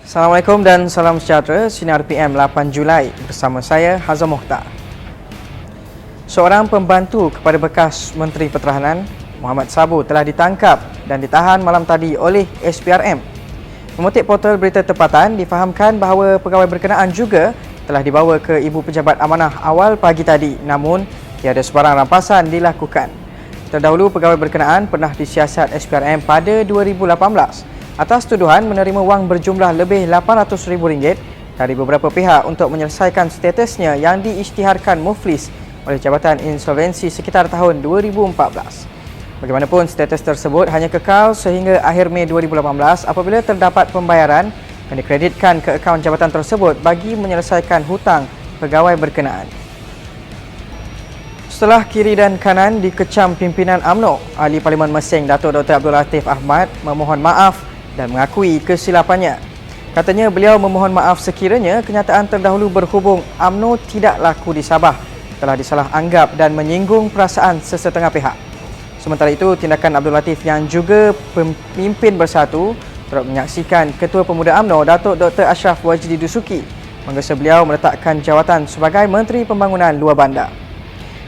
Assalamualaikum dan salam sejahtera. Sinar PM 8 Julai bersama saya Hazam Mohtar. Seorang pembantu kepada bekas Menteri Pertahanan Muhammad Sabu telah ditangkap dan ditahan malam tadi oleh SPRM. Mengutip portal berita tempatan, difahamkan bahawa pegawai berkenaan juga telah dibawa ke Ibu Pejabat Amanah awal pagi tadi, namun tiada sebarang rampasan dilakukan. Terdahulu, pegawai berkenaan pernah disiasat SPRM pada 2018 atas tuduhan menerima wang berjumlah lebih RM800,000 dari beberapa pihak untuk menyelesaikan statusnya yang diisytiharkan muflis oleh Jabatan Insolvensi sekitar tahun 2014. Bagaimanapun, status tersebut hanya kekal sehingga akhir Mei 2018 apabila terdapat pembayaran yang dikreditkan ke akaun jabatan tersebut bagi menyelesaikan hutang pegawai berkenaan. Setelah kiri dan kanan dikecam pimpinan UMNO, Ahli Parlimen Mersing Datuk Dr. Abdul Latif Ahmad memohon maaf dan mengakui kesilapannya. Katanya beliau memohon maaf sekiranya kenyataan terdahulu berhubung UMNO tidak laku di Sabah telah disalah anggap dan menyinggung perasaan sesetengah pihak. Sementara itu, tindakan Abdul Latif yang juga pemimpin bersatu turut menyaksikan Ketua Pemuda UMNO Datuk Dr. Ashraf Wajdi Dusuki menggesa beliau meletakkan jawatan sebagai Menteri Pembangunan Luar Bandar.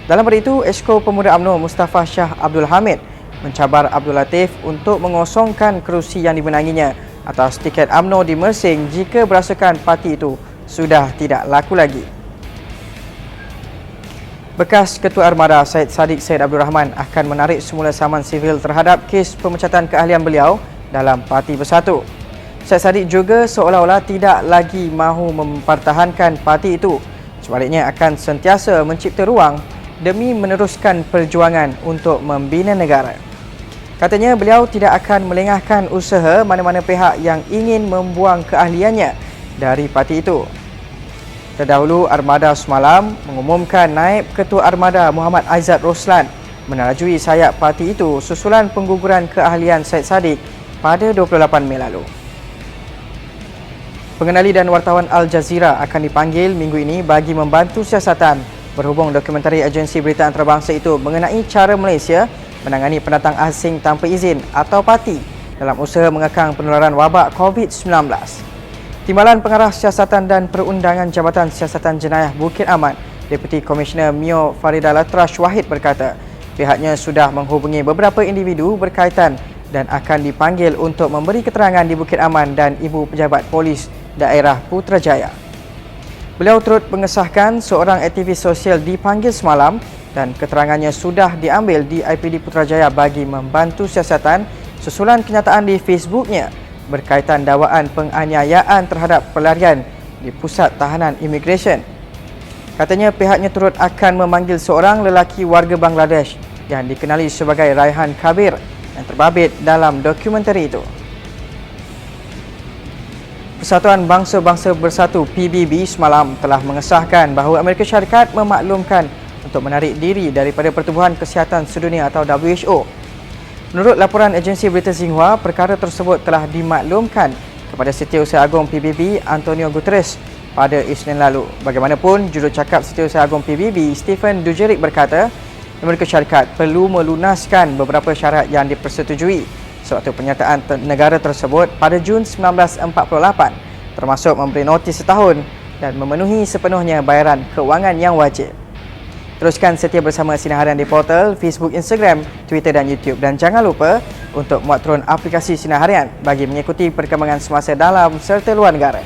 Dalam pada itu, Esko Pemuda UMNO Mustafa Shah Abdul Hamid mencabar Abdul Latif untuk mengosongkan kerusi yang dimenanginya atas tiket UMNO di Mersing jika berasakan parti itu sudah tidak laku lagi. Bekas Ketua Armada Syed Saddiq Syed Abdul Rahman akan menarik semula saman sivil terhadap kes pemecatan keahlian beliau dalam Parti Bersatu. Syed Saddiq juga seolah-olah tidak lagi mahu mempertahankan parti itu. Sebaliknya akan sentiasa mencipta ruang demi meneruskan perjuangan untuk membina negara. Katanya beliau tidak akan melengahkan usaha mana-mana pihak yang ingin membuang keahliannya dari parti itu. Terdahulu, Armada semalam mengumumkan naib Ketua Armada Muhammad Aizat Roslan menerajui sayap parti itu susulan pengguguran keahlian Syed Saddiq pada 28 Mei lalu. Pengenali dan wartawan Al Jazeera akan dipanggil minggu ini bagi membantu siasatan berhubung dokumentari agensi berita antarabangsa itu mengenai cara Malaysia menangani pendatang asing tanpa izin atau parti dalam usaha mengekang penularan wabak COVID-19. Timbalan Pengarah Siasatan dan Perundangan Jabatan Siasatan Jenayah Bukit Aman, Deputi Komisioner Mio Farida Latrash Wahid berkata, pihaknya sudah menghubungi beberapa individu berkaitan dan akan dipanggil untuk memberi keterangan di Bukit Aman dan Ibu Pejabat Polis Daerah Putrajaya. Beliau turut mengesahkan seorang aktivis sosial dipanggil semalam dan keterangannya sudah diambil di IPD Putrajaya bagi membantu siasatan susulan kenyataan di Facebooknya berkaitan dakwaan penganiayaan terhadap pelarian di Pusat Tahanan Imigresen. Katanya pihaknya turut akan memanggil seorang lelaki warga Bangladesh yang dikenali sebagai Raihan Kabir yang terbabit dalam dokumentari itu. Persatuan Bangsa-Bangsa Bersatu PBB semalam telah mengesahkan bahawa Amerika Syarikat memaklumkan untuk menarik diri daripada Pertubuhan Kesihatan Sedunia atau WHO. Menurut laporan agensi berita Xinhua, perkara tersebut telah dimaklumkan kepada Setiausaha Agong PBB Antonio Guterres pada Isnin lalu. Bagaimanapun, jurucakap Setiausaha Agong PBB Stephen Dujarric berkata, Amerika Syarikat perlu melunaskan beberapa syarat yang dipersetujui sewaktu pernyataan negara tersebut pada Jun 1948, termasuk memberi notis setahun dan memenuhi sepenuhnya bayaran kewangan yang wajib. Teruskan setia bersama Sinar Harian di portal, Facebook, Instagram, Twitter dan YouTube. Dan jangan lupa untuk muat turun aplikasi Sinar Harian bagi mengikuti perkembangan semasa dalam serta luar negara.